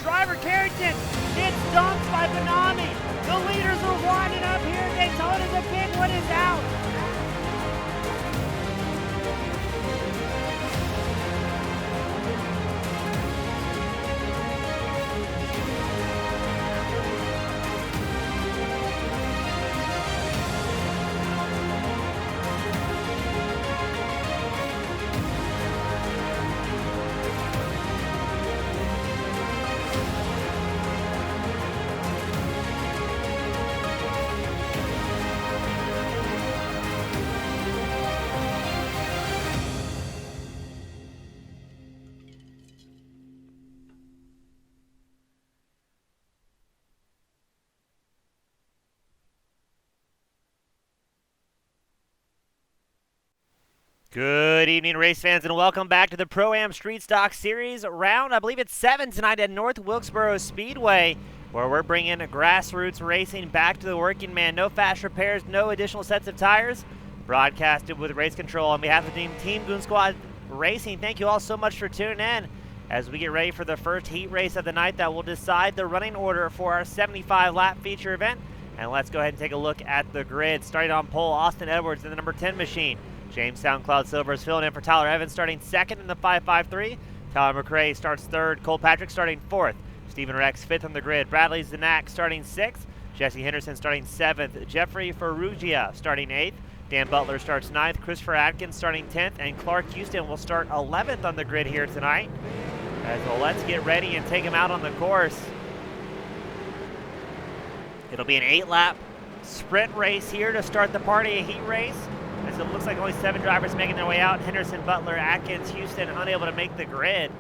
Driver Carrington gets dumped by Benami. The leaders are winding up here. Daytona, the big one is out. Good evening, race fans, and welcome back to the Pro-Am Street Stock Series round. I believe it's 7 tonight at North Wilkesboro Speedway, where we're bringing grassroots racing back to the working man. No fast repairs, no additional sets of tires. Broadcasted with race control on behalf of the Team Goon Squad Racing. Thank you all so much for tuning in as we get ready for the first heat race of the night that will decide the running order for our 75-lap feature event. And let's go ahead and take a look at the grid. Starting on pole, Austin Edwards in the number 10 machine. James SoundCloud Silver is filling in for Tyler Evans, starting second in the 5.53. Tyler McRae starts third. Cole Patrick starting fourth. Steven Rex 5th on the grid. Bradley Zanak starting 6th. Jesse Henderson starting 7th. Jeffrey Ferrugia starting 8th. Dan Butler starts 9th. Christopher Atkins starting 10th. And Clark Houston will start 11th on the grid here tonight. Well, let's get ready and take him out on the course. It'll be an 8-lap sprint race here to start the party, a heat race. As it looks like only 7 drivers making their way out. Henderson, Butler, Atkins, Houston unable to make the grid.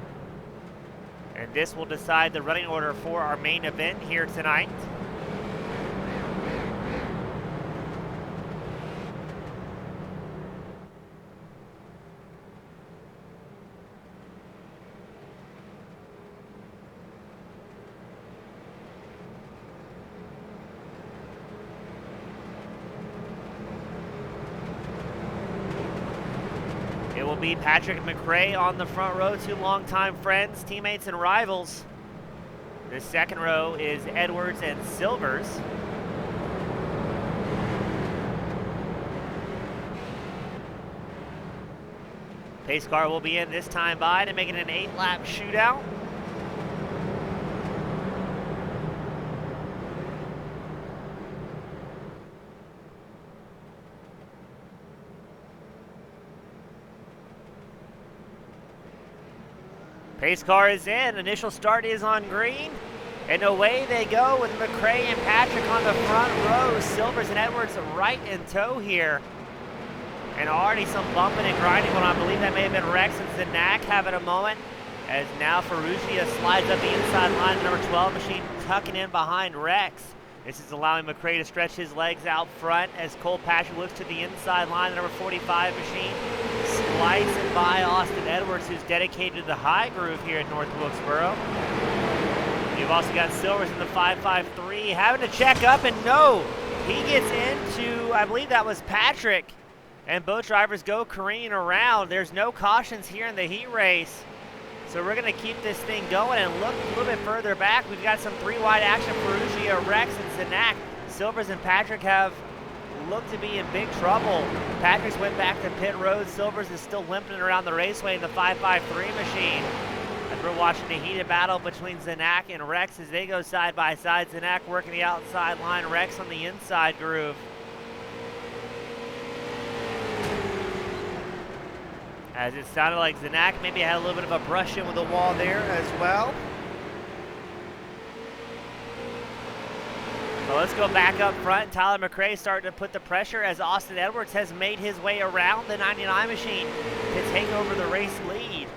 And this will decide the running order for our main event here tonight. It will be Patrick McRae on the front row, 2 longtime friends, teammates, and rivals. The second row is Edwards and Silvers. Pace car will be in this time by to make it an 8-lap shootout. Pace car is in, initial start is on green, and away they go with McRae and Patrick on the front row. Silvers and Edwards right in tow here. And already some bumping and grinding going on. I believe that may have been Rex and Zanak having a moment, as now Ferrugia slides up the inside line, the number 12 machine tucking in behind Rex. This is allowing McRae to stretch his legs out front as Cole Patrick looks to the inside line, the number 45 machine. Slicing by Austin Edwards, who's dedicated to the high groove here at North Wilkesboro. You've also got Silvers in the 553 having to check up, and no, he gets into, I believe that was Patrick, and both drivers go careening around. There's no cautions here in the heat race, so we're going to keep this thing going and look a little bit further back. We've got some 3-wide action. Ferrugia, Rex, and Zanak. Silvers and Patrick have look to be in big trouble. Patrick's went back to pit road. Silvers is still limping around the raceway in the 553 machine. As we're watching a heated battle between Zanak and Rex as they go side by side. Zanak working the outside line, Rex on the inside groove. As it sounded like Zanak maybe had a little bit of a brush in with the wall there as well. So let's go back up front. Tyler McRae starting to put the pressure as Austin Edwards has made his way around the 99 machine to take over the race lead.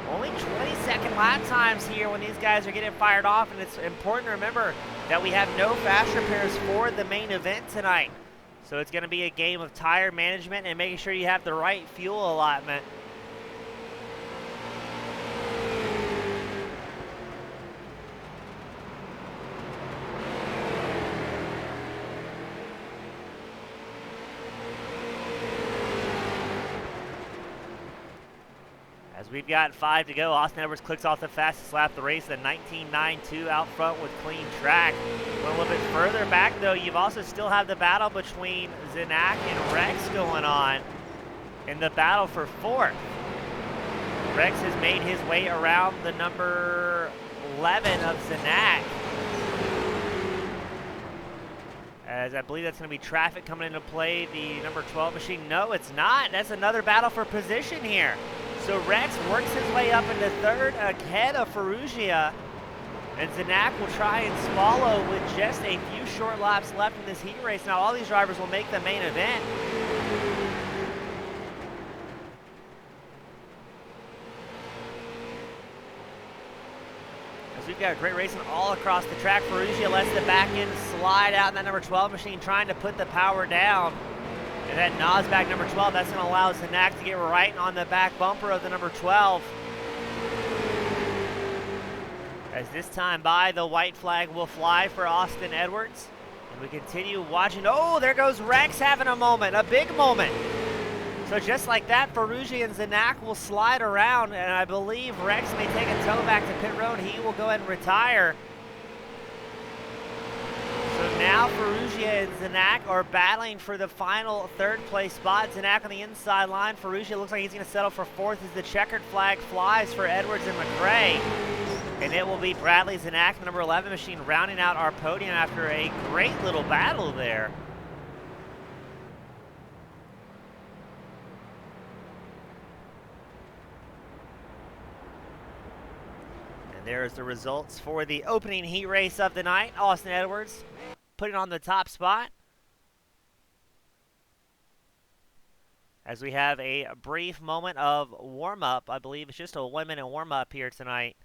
Only 20-second lap times here when these guys are getting fired off, and it's important to remember that we have no fast repairs for the main event tonight. So it's going to be a game of tire management and making sure you have the right fuel allotment. As we've got 5 to go, Austin Edwards clicks off the fastest lap of the race, a 19.92 out front with clean track. Going a little bit further back, though, you've also still have the battle between Zanak and Rex going on in the battle for 4th. Rex has made his way around the number 11 of Zanak. As I believe that's going to be traffic coming into play, the number 12 machine. No, it's not. That's another battle for position here. So Rex works his way up into 3rd ahead of Ferrugia, and Zanak will try and swallow with just a few short laps left in this heat race. Now all these drivers will make the main event. As we've got great racing all across the track. Ferrugia lets the back end slide out in that number 12 machine, trying to put the power down. And that Nosback number 12, that's going to allow Zanak to get right on the back bumper of the number 12. As this time by, the white flag will fly for Austin Edwards. And we continue watching. Oh, there goes Rex having a moment, a big moment. So just like that, Ferrugia and Zanak will slide around, and I believe Rex may take a tow back to pit road. He will go ahead and retire. So now Ferrugia and Zanak are battling for the final third place spot. Zanak on the inside line. Ferrugia looks like he's going to settle for fourth as the checkered flag flies for Edwards and McRae. And it will be Bradley Zanak, the number 11 machine, rounding out our podium after a great little battle there. There's the results for the opening heat race of the night. Austin Edwards putting on the top spot. As we have a brief moment of warm-up. I believe it's just a 1-minute warm-up here tonight.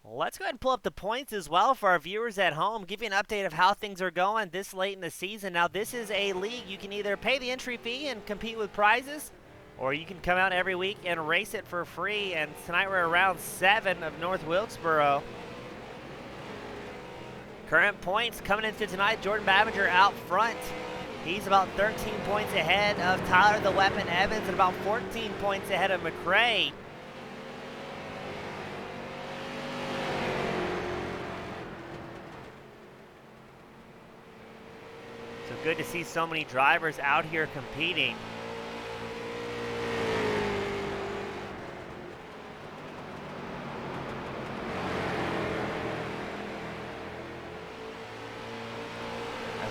Let's go ahead and pull up the points as well for our viewers at home. Give you an update of how things are going this late in the season. Now, this is a league. You can either pay the entry fee and compete with prizes, or you can come out every week and race it for free. And tonight we're around 7 of North Wilkesboro. Current points coming into tonight, Jordan Babinger out front. He's about 13 points ahead of Tyler the Weapon Evans and about 14 points ahead of McRae. So good to see so many drivers out here competing.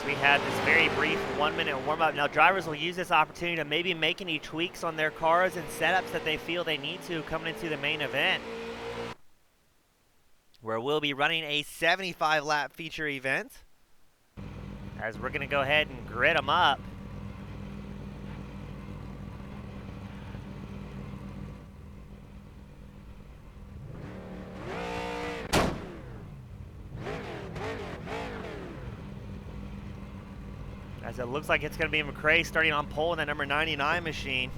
We had this very brief 1-minute warm-up. Now drivers will use this opportunity to maybe make any tweaks on their cars and setups that they feel they need to coming into the main event, where we'll be running a 75-lap feature event, as we're going to go ahead and grid them up. As it looks like it's going to be McRae starting on pole in that number 99 machine.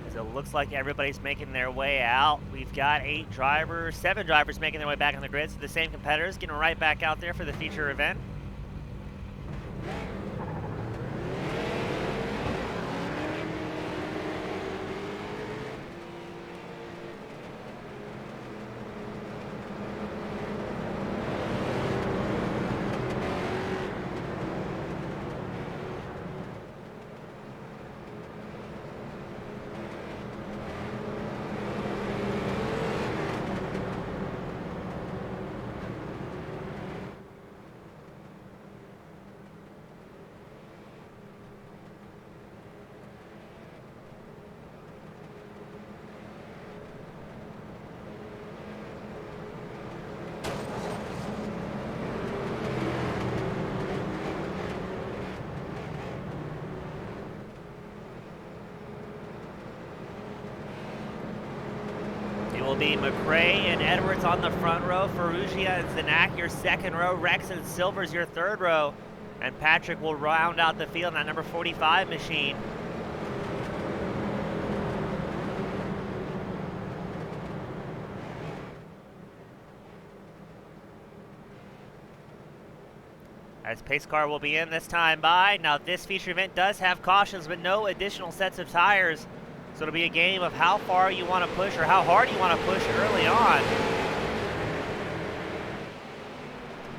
As it looks like everybody's making their way out. We've got 7 drivers making their way back on the grid. So the same competitors getting right back out there for the feature event. Will be McRae and Edwards on the front row, Ferrugia and Zanak your second row, Rex and Silvers your third row, and Patrick will round out the field in that number 45 machine. As pace car will be in this time by. Now this feature event does have cautions, but no additional sets of tires. So it'll be a game of how far you want to push or how hard you want to push early on.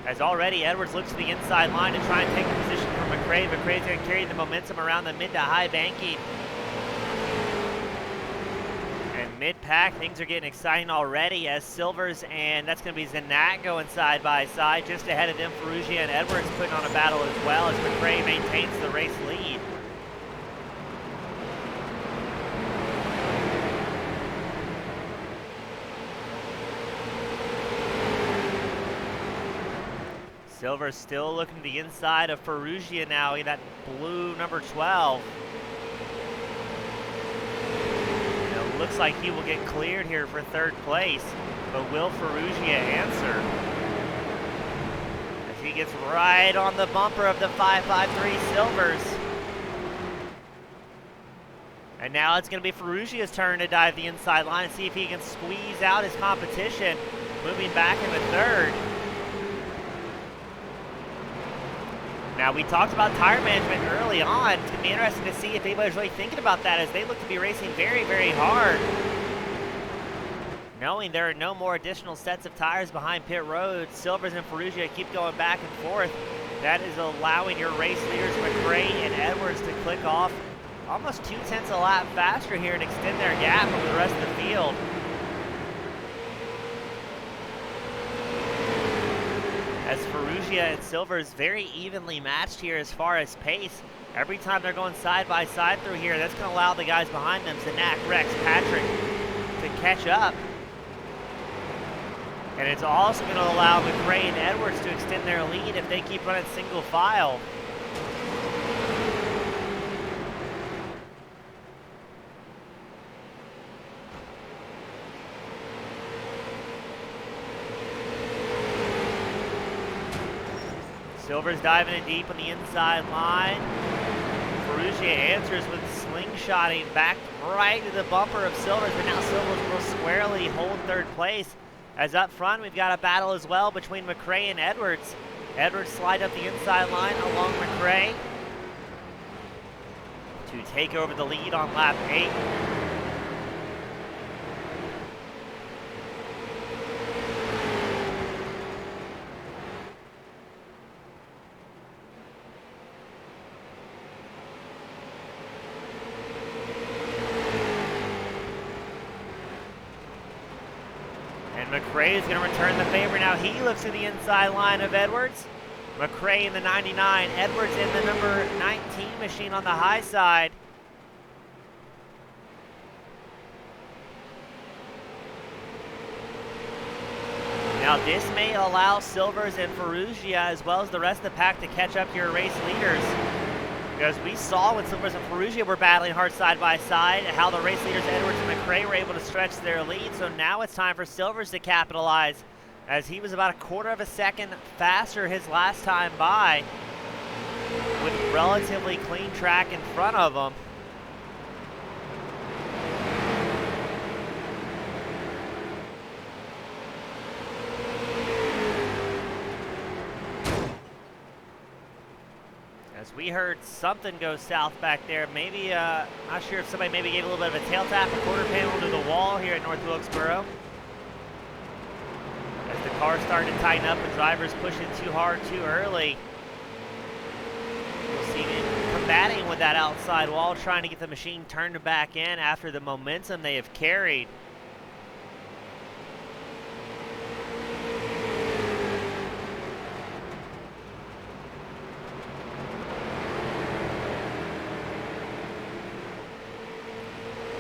As already Edwards looks to the inside line to try and take the position from McRae. McRae's going to carry the momentum around the mid to high banking. And mid-pack, things are getting exciting already as Silvers and that's going to be Zanak going side by side. Just ahead of them, Ferrugia and Edwards putting on a battle as well as McRae maintains the race lead. Silver's still looking to the inside of Ferrugia now in that blue number 12. It looks like he will get cleared here for third place, but will Ferrugia answer? As he gets right on the bumper of the 553 Silvers. And now it's going to be Ferrugia's turn to dive the inside line and see if he can squeeze out his competition. moving back into third. Now, we talked about tire management early on. It's going to be interesting to see if anybody's really thinking about that, as they look to be racing very, very hard, knowing there are no more additional sets of tires behind pit road. Silvers and Ferrugia keep going back and forth. That is allowing your race leaders, McRae and Edwards, to click off almost 2/10 a lap faster here and extend their gap over the rest of the field. As Ferrugia and Silvers very evenly matched here as far as pace. Every time they're going side by side through here, that's going to allow the guys behind them, Zanak, Rex, Patrick, to catch up. And it's also going to allow McRae and Edwards to extend their lead if they keep running single file. Silver's diving in deep on the inside line. Ferrugia answers with slingshotting back right to the bumper of Silvers, but now Silvers will squarely hold third place. As up front, we've got a battle as well between McRae and Edwards. Edwards slide up the inside line along McRae to take over the lead on lap 8. McRae is going to return the favor now. He looks to the inside line of Edwards. McRae in the 99, Edwards in the number 19 machine on the high side. Now this may allow Silvers and Ferrugia, as well as the rest of the pack, to catch up to your race leaders. Because we saw when Silvers and Ferrugia were battling hard side by side, how the race leaders Edwards and McRae were able to stretch their lead. So now it's time for Silvers to capitalize, as he was about a quarter of a second faster his last time by, with relatively clean track in front of him. We heard something go south back there. Maybe, not sure if somebody maybe gave a little bit of a tail tap or quarter panel to the wall here at North Wilkesboro. As the car started to tighten up, the drivers pushing too hard too early. We'll see them combating with that outside wall, trying to get the machine turned back in after the momentum they have carried.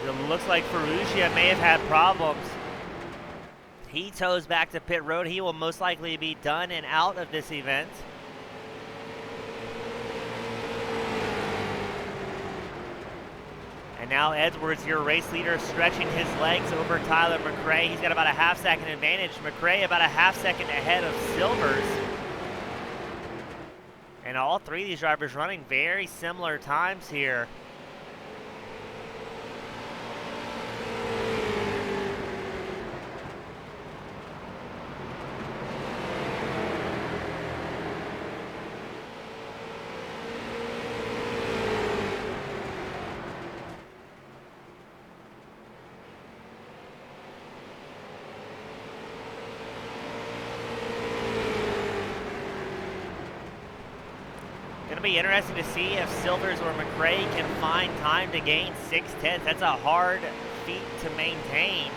It looks like Ferrugia may have had problems. He toes back to pit road. He will most likely be done and out of this event. And now Edwards, your race leader, stretching his legs over Tyler McRae. He's got about a half-second advantage. McRae about a half-second ahead of Silvers. And all three of these drivers running very similar times here. Be interesting to see if Silvers or McRae can find time to gain 6/10. That's a hard feat to maintain.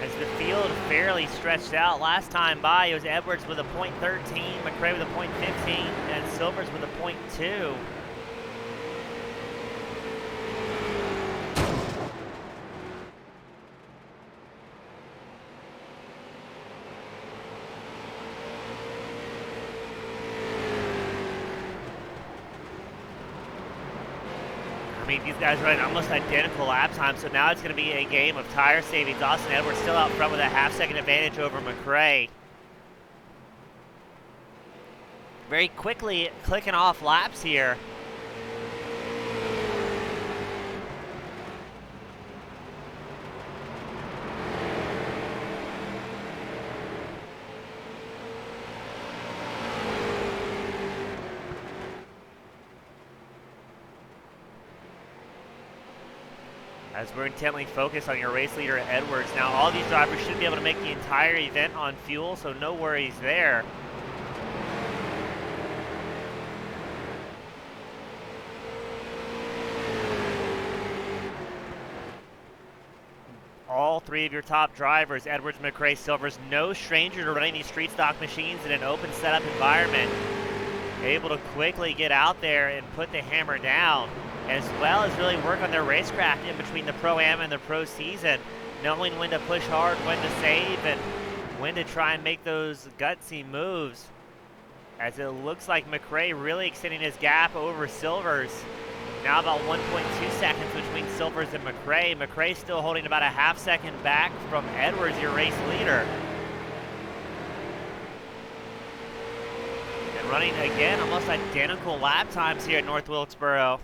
As the field fairly stretched out, last time by it was Edwards with a .13, McRae with a .15, and Silvers with a .2. I mean, these guys are running almost identical lap times, so now it's going to be a game of tire savings. Austin Edwards still out front with a half-second advantage over McRae. Very quickly clicking off laps here. as we're intently focused on your race leader, Edwards. Now, all these drivers should be able to make the entire event on fuel, so no worries there. All three of your top drivers, Edwards, McRae, Silvers, no stranger to running these street stock machines in an open setup environment. Able to quickly get out there and put the hammer down, as well as really work on their racecraft in between the Pro-Am and the Pro Season, knowing when to push hard, when to save, and when to try and make those gutsy moves. As it looks like McRae really extending his gap over Silvers. Now about 1.2 seconds between Silvers and McRae. McRae still holding about a half second back from Edwards, your race leader. And running again almost identical lap times here at North Wilkesboro.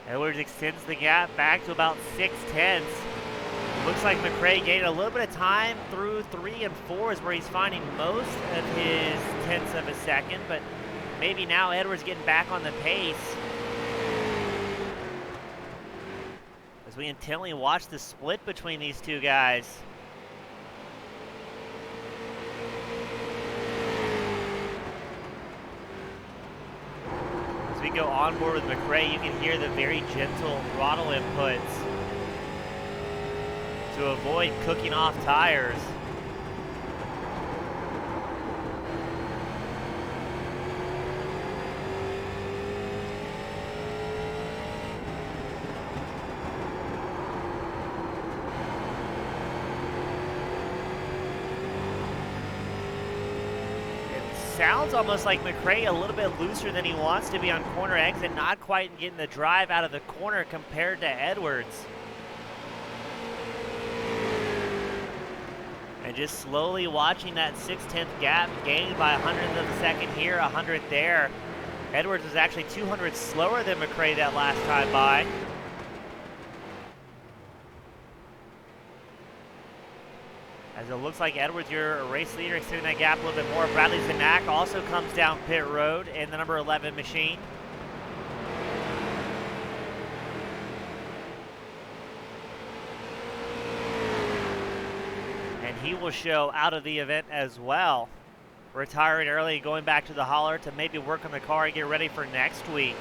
Edwards extends the gap back to about 6/10. Looks like McRae gained a little bit of time through 3 and 4 is where he's finding most of his tenths of a second, but maybe now Edwards getting back on the pace. As we intently watch the split between these two guys. We go on board with McRae, you can hear the very gentle throttle inputs to avoid cooking off tires. Sounds almost like McRae a little bit looser than he wants to be on corner exit, not quite getting the drive out of the corner compared to Edwards. And just slowly watching that 6/10 gap gained by 100th of a second here, 100th there. Edwards was actually 200 slower than McRae that last time by. As it looks like Edwards, your race leader, extending that gap a little bit more. Bradley Zanak also comes down pit road in the number 11 machine. And he will show out of the event as well. Retiring early, going back to the hauler to maybe work on the car and get ready for next week.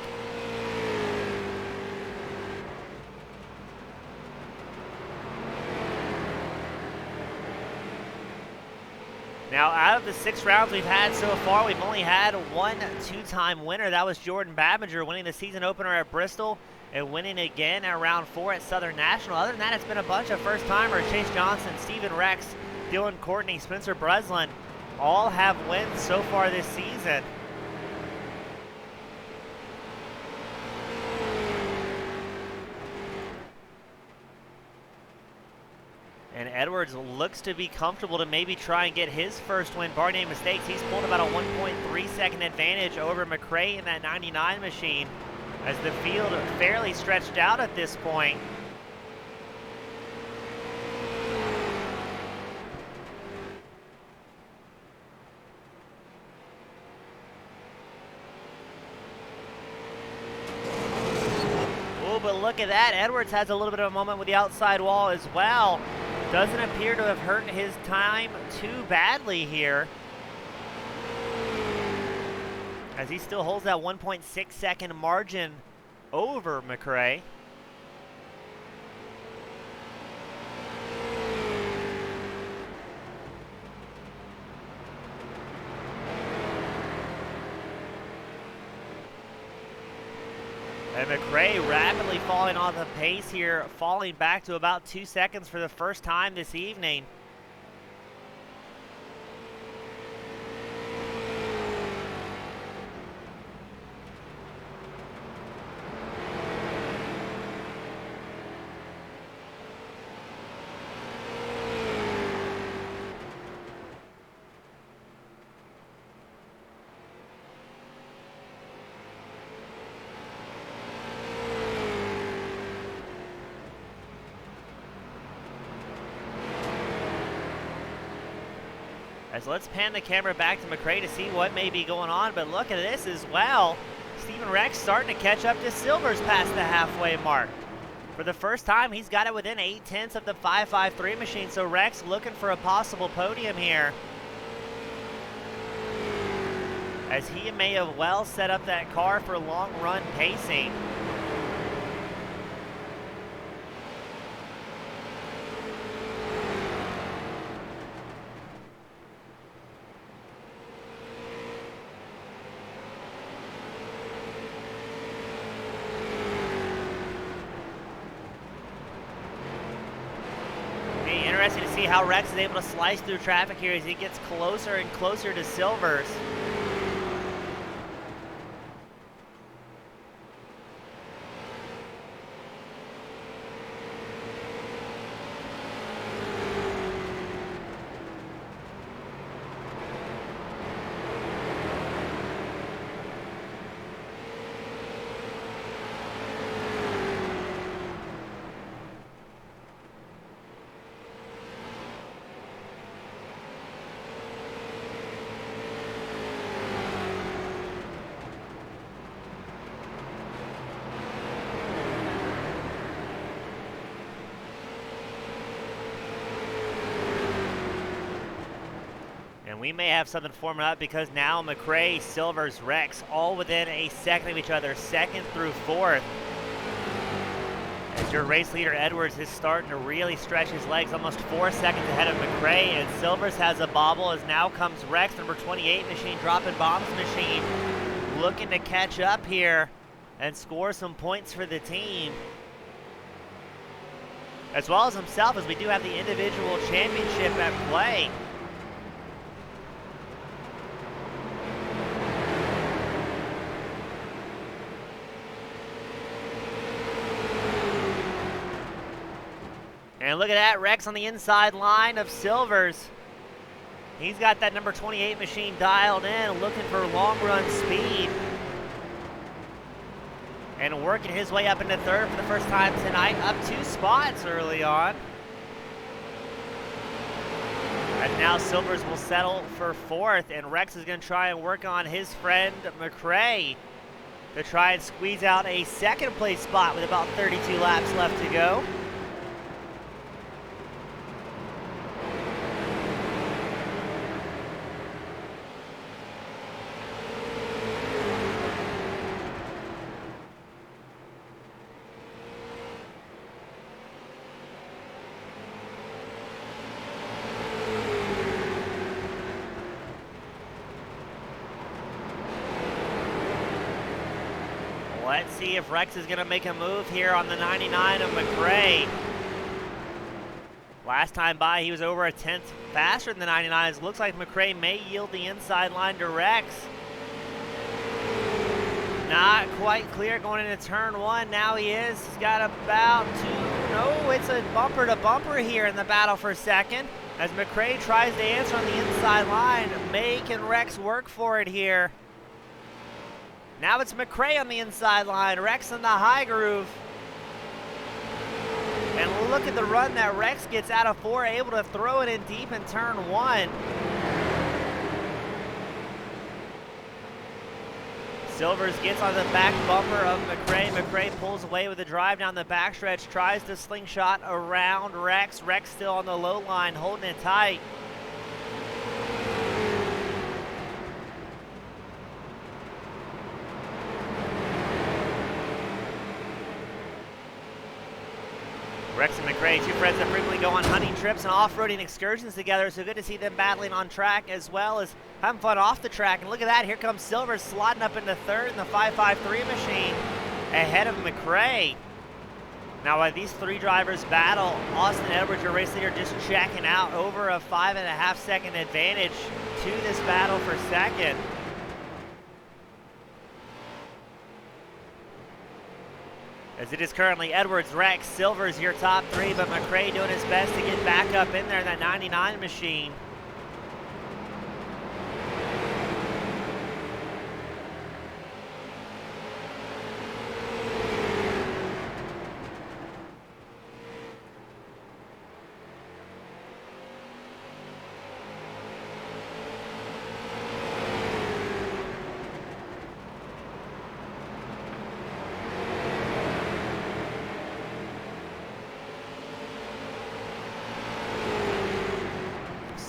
Now, out of the 6 rounds we've had so far, we've only had one two-time winner. That was Jordan Babinger, winning the season opener at Bristol and winning again at round 4 at Southern National. Other than that, it's been a bunch of first-timers. Chase Johnson, Steven Rex, Dylan Courtney, Spencer Breslin, all have wins so far this season. And Edwards looks to be comfortable to maybe try and get his first win, barring any mistakes. He's pulled about a 1.3 second advantage over McRae in that 99 machine, as the field fairly stretched out at this point. Oh, but look at that. Edwards has a little bit of a moment with the outside wall as well. Doesn't appear to have hurt his time too badly here, as he still holds that 1.6 second margin over McRae. And McRae rapidly falling off the pace here, falling back to about 2 seconds for the first time this evening. As let's pan the camera back to McRae to see what may be going on, but look at this as well. Steven Rex starting to catch up to Silvers past the halfway mark. For the first time, he's got it within 0.8 of the 5.53 machine, so Rex looking for a possible podium here. As he may have well set up that car for long run pacing. Interesting to see how Rex is able to slice through traffic here as he gets closer and closer to Silvers. And we may have something forming up because now McRae, Silvers, Rex, all within a second of each other, second through fourth. As your race leader, Edwards, is starting to really stretch his legs, almost 4 seconds ahead of McRae, and Silvers has a bobble as now comes Rex, number 28 machine, dropping bombs machine, looking to catch up here and score some points for the team. As well as himself, as we do have the individual championship at play. And look at that, Rex on the inside line of Silvers. He's got that number 28 machine dialed in, looking for long run speed. And working his way up into third for the first time tonight, up 2 spots early on. And now Silvers will settle for fourth, and Rex is going to try and work on his friend McRae to try and squeeze out a second place spot with about 32 laps left to go. Let's see if Rex is going to make a move here on the 99 of McRae. Last time by, he was over a tenth faster than the 99s. Looks like McRae may yield the inside line to Rex. Not quite clear going into turn one. Now he is. He's got about 2. No, it's a bumper to bumper here in the battle for second. As McRae tries to answer on the inside line, making Rex work for it here. Now it's McRae on the inside line, Rex in the high groove. And look at the run that Rex gets out of 4, able to throw it in deep in turn 1. Silvers gets on the back bumper of McRae. McRae pulls away with a drive down the backstretch, tries to slingshot around Rex. Rex still on the low line, holding it tight. Rex and McRae, two friends that frequently go on hunting trips and off-roading excursions together, so good to see them battling on track as well as having fun off the track. And look at that, here comes Silvers slotting up into third in the 5.53 machine ahead of McRae. Now while these three drivers battle, Austin Edwards, your race leader, just checking out over a 5.5 second advantage to this battle for second. As it is currently Edwards, Rex, Silvers, your top three, but McRae doing his best to get back up in there in that 99 machine.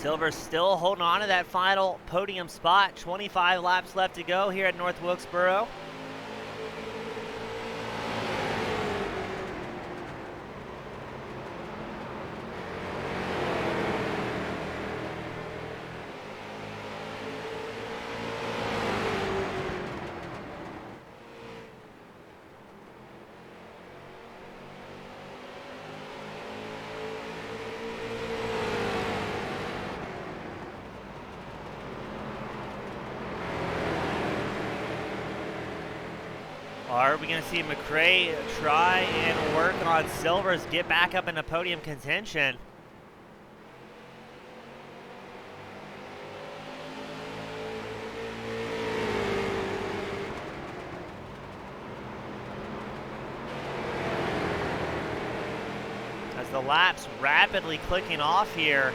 Silver's still holding on to that final podium spot. 25 laps left to go here at North Wilkesboro. Are we going to see McRae try and work on Silver's get back up into podium contention? As the laps rapidly clicking off here.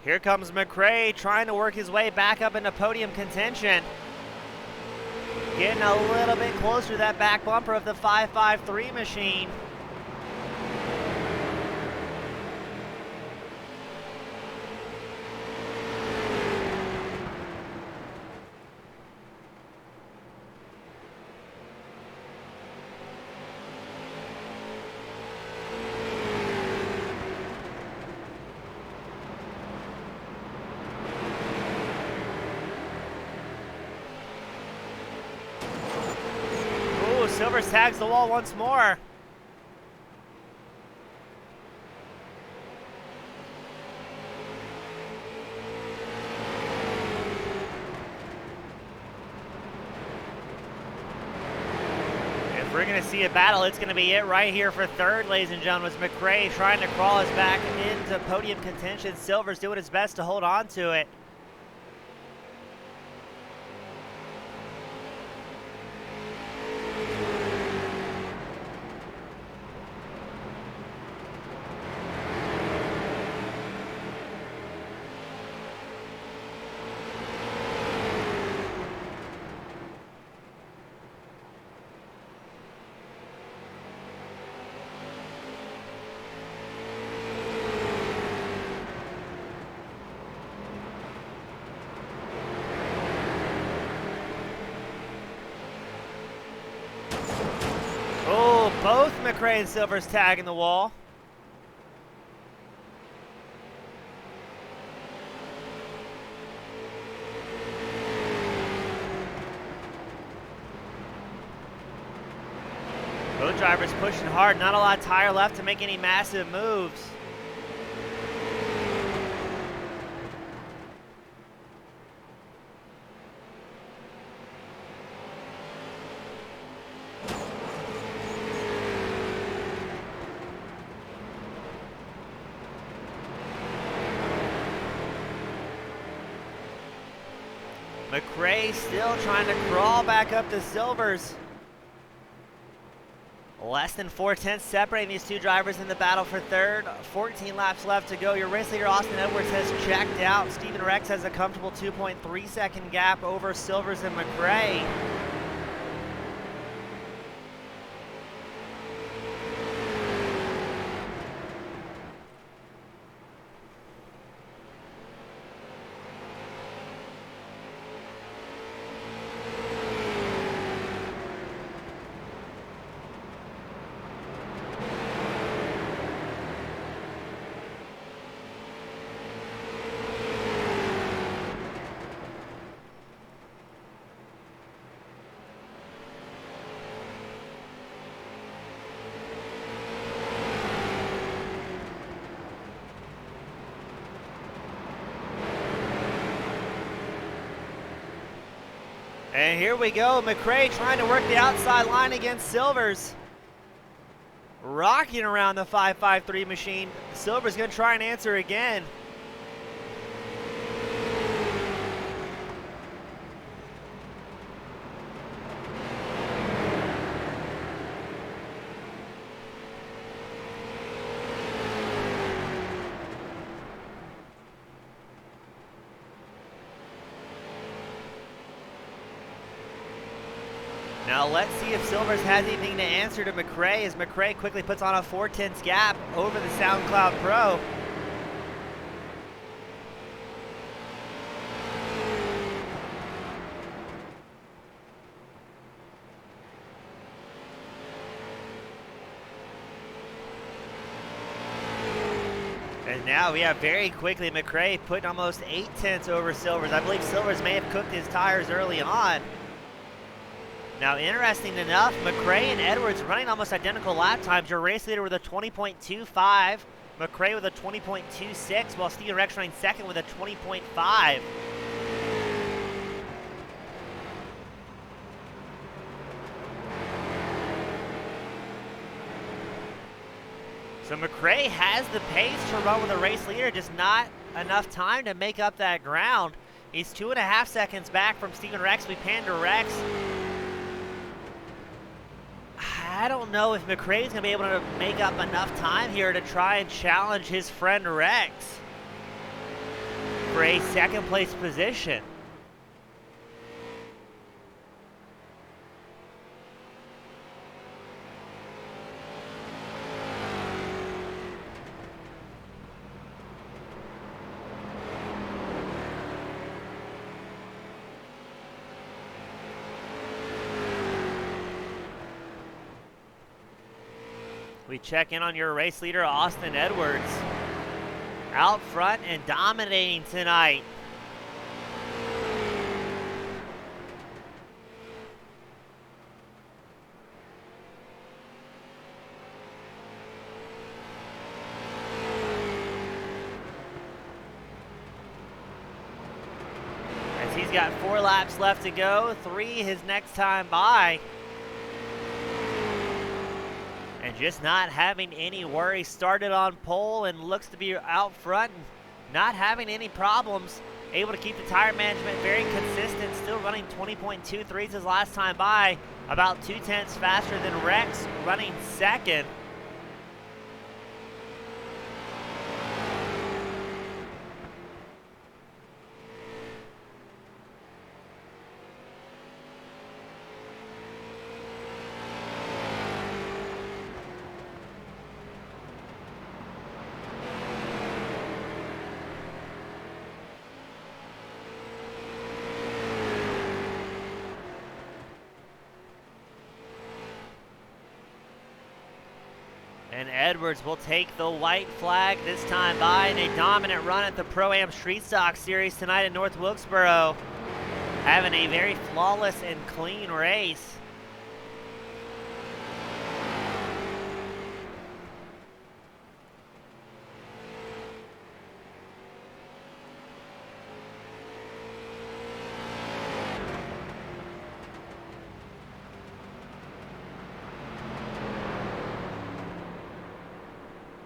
Here comes McRae trying to work his way back up into podium contention. Getting a little bit closer to that back bumper of the 553 machine. Silvers tags the wall once more. If we're going to see a battle, it's going to be it right here for third, ladies and gentlemen. It's McRae trying to crawl us back into podium contention. Silver's doing his best to hold on to it. Both McRae and Silver's tagging the wall. Both drivers pushing hard, not a lot of tire left to make any massive moves. McRae still trying to crawl back up to Silver's. Less than 4/10 separating these two drivers in the battle for third. 14 laps left to go. Your race leader, Austin Edwards, has checked out. Stephen Rex has a comfortable 2.3 second gap over Silvers and McRae. And here we go, McRae trying to work the outside line against Silvers. Rocking around the 553 machine. Silver's going to try and answer again. Now let's see if Silvers has anything to answer to McRae as McRae quickly puts on a 4/10 gap over the SoundCloud Pro. And now we have very quickly McRae putting almost 8/10 over Silvers. I believe Silvers may have cooked his tires early on. Now, interesting enough, McRae and Edwards running almost identical lap times. Your race leader with a 20.25, McRae with a 20.26, while Steven Rex running second with a 20.5. So McRae has the pace to run with a race leader, just not enough time to make up that ground. He's 2.5 seconds back from Steven Rex. We pan to Rex. I don't know if McRae's going to be able to make up enough time here to try and challenge his friend Rex for a second place position. We check in on your race leader, Austin Edwards. Out front and dominating tonight. As he's got 4 laps left to go, 3 his next time by. And just not having any worries. Started on pole and looks to be out front and not having any problems. Able to keep the tire management very consistent. Still running 20.23s his last time by. About 2/10 faster than Rex, running second. And Edwards will take the white flag this time by in a dominant run at the Pro-Am Street Stock Series tonight in North Wilkesboro. Having a very flawless and clean race.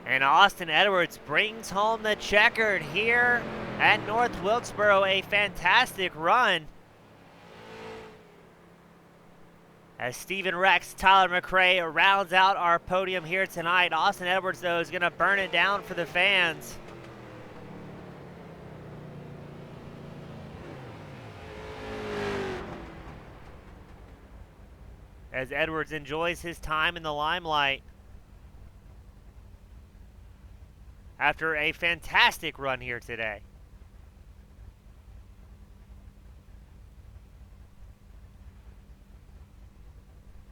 And Austin Edwards brings home the checkered here at North Wilkesboro. A fantastic run. As Steven Rex, Tyler McRae rounds out our podium here tonight. Austin Edwards, though, is going to burn it down for the fans. As Edwards enjoys his time in the limelight after a fantastic run here today.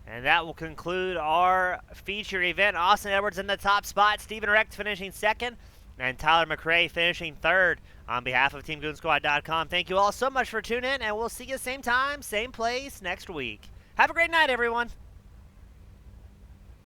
And that will conclude our feature event. Austin Edwards in the top spot, Steven Rex finishing second, and Tyler McRae finishing third. On behalf of TeamGoonSquad.com, thank you all so much for tuning in, and we'll see you same time, same place next week. Have a great night, everyone.